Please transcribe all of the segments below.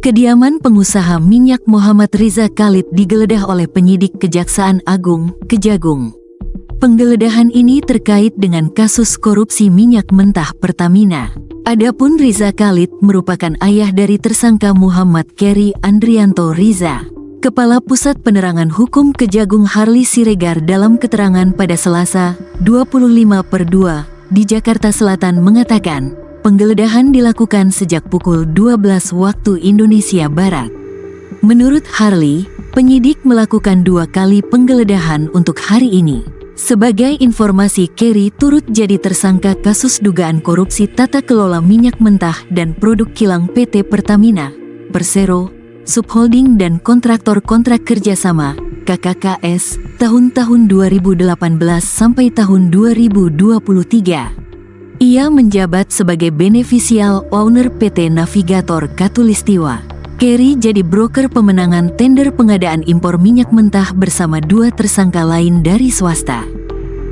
Kediaman pengusaha minyak Muhammad Riza Khalid digeledah oleh penyidik Kejaksaan Agung, Kejagung. Penggeledahan ini terkait dengan kasus korupsi minyak mentah Pertamina. Adapun Riza Khalid merupakan ayah dari tersangka Muhammad Keri Andrianto Riza. Kepala Pusat Penerangan Hukum Kejagung Harli Siregar dalam keterangan pada Selasa, 25/2, di Jakarta Selatan mengatakan, penggeledahan dilakukan sejak pukul 12 waktu Indonesia Barat. Menurut Harli, penyidik melakukan 2 kali penggeledahan untuk hari ini. Sebagai informasi, Keri turut jadi tersangka kasus dugaan korupsi tata kelola minyak mentah dan produk kilang PT Pertamina, Persero, Subholding dan kontraktor-kontrak kerjasama, KKKS, tahun-tahun 2018 sampai tahun 2023. Ia menjabat sebagai beneficial owner PT Navigator Katulistiwa. Keri jadi broker pemenangan tender pengadaan impor minyak mentah bersama 2 tersangka lain dari swasta.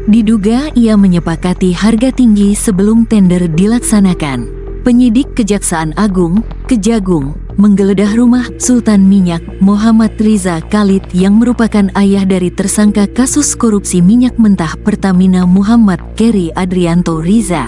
Diduga ia menyepakati harga tinggi sebelum tender dilaksanakan. Penyidik Kejaksaan Agung, Kejagung, menggeledah rumah Sultan Minyak Muhammad Riza Khalid yang merupakan ayah dari tersangka kasus korupsi minyak mentah Pertamina Muhammad Keri Andrianto Riza.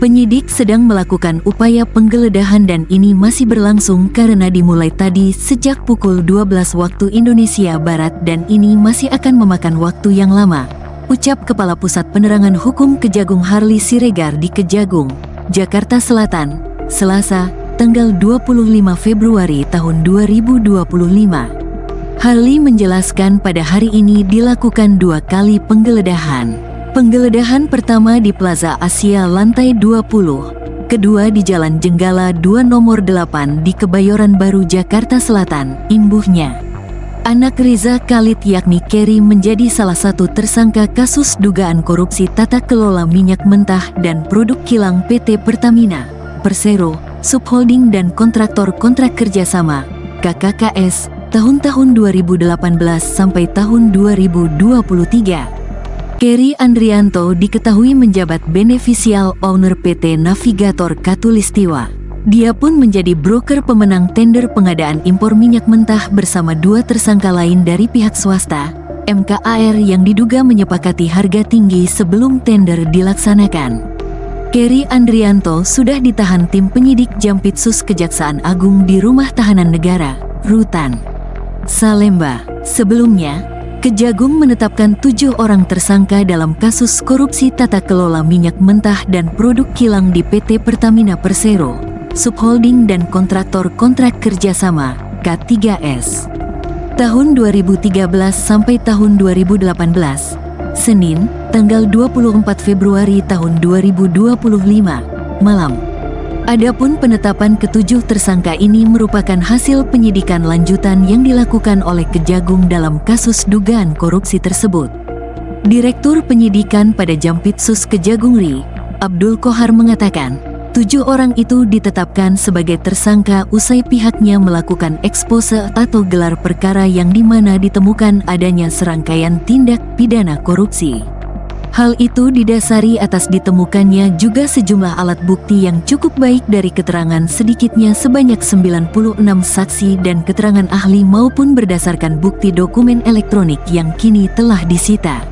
Penyidik sedang melakukan upaya penggeledahan dan ini masih berlangsung karena dimulai tadi sejak pukul 12 waktu Indonesia Barat dan ini masih akan memakan waktu yang lama, ucap Kepala Pusat Penerangan Hukum Kejagung Harli Siregar di Kejagung, Jakarta Selatan, Selasa, tanggal 25 Februari tahun 2025. Harli menjelaskan pada hari ini dilakukan 2 kali penggeledahan. Penggeledahan pertama di Plaza Asia lantai 20, kedua di Jalan Jenggala 2 nomor 8 di Kebayoran Baru Jakarta Selatan, imbuhnya. Anak Riza Khalid yakni Keri menjadi salah satu tersangka kasus dugaan korupsi tata kelola minyak mentah dan produk kilang PT Pertamina, Persero, Subholding dan kontraktor-kontrak kerjasama, KKKS, tahun-tahun 2018 sampai tahun 2023. Keri Andrianto diketahui menjabat beneficial owner PT Navigator Katulistiwa. Dia pun menjadi broker pemenang tender pengadaan impor minyak mentah bersama 2 tersangka lain dari pihak swasta, MKAR yang diduga menyepakati harga tinggi sebelum tender dilaksanakan. Keri Andrianto sudah ditahan tim penyidik Jampitsus Kejaksaan Agung di Rumah Tahanan Negara, Rutan Salemba. Sebelumnya, Kejagung menetapkan 7 orang tersangka dalam kasus korupsi tata kelola minyak mentah dan produk kilang di PT Pertamina Persero, Subholding dan kontraktor-kontrak kerjasama, K3S. Tahun 2013 sampai tahun 2018, Senin, tanggal 24 Februari tahun 2025, malam. Adapun penetapan ke-7 tersangka ini merupakan hasil penyidikan lanjutan yang dilakukan oleh Kejagung dalam kasus dugaan korupsi tersebut. Direktur Penyidikan pada Jampitsus Kejagung RI, Abdul Kohar mengatakan, 7 orang itu ditetapkan sebagai tersangka usai pihaknya melakukan ekspose atau gelar perkara yang dimana ditemukan adanya serangkaian tindak pidana korupsi. Hal itu didasari atas ditemukannya juga sejumlah alat bukti yang cukup baik dari keterangan sedikitnya sebanyak 96 saksi dan keterangan ahli maupun berdasarkan bukti dokumen elektronik yang kini telah disita.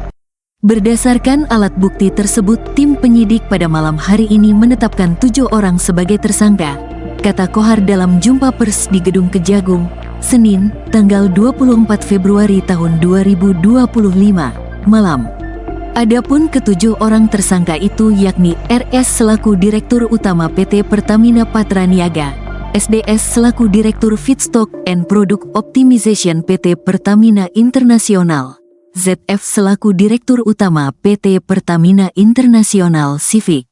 Berdasarkan alat bukti tersebut, tim penyidik pada malam hari ini menetapkan 7 orang sebagai tersangka, kata Kohar dalam jumpa pers di Gedung Kejagung, Senin, tanggal 24 Februari tahun 2025, malam. Adapun ke-7 orang tersangka itu yakni RS selaku Direktur Utama PT Pertamina Patraniaga, SDS selaku Direktur Feedstock and Product Optimization PT Pertamina Internasional, ZF selaku Direktur Utama PT Pertamina Internasional Civic.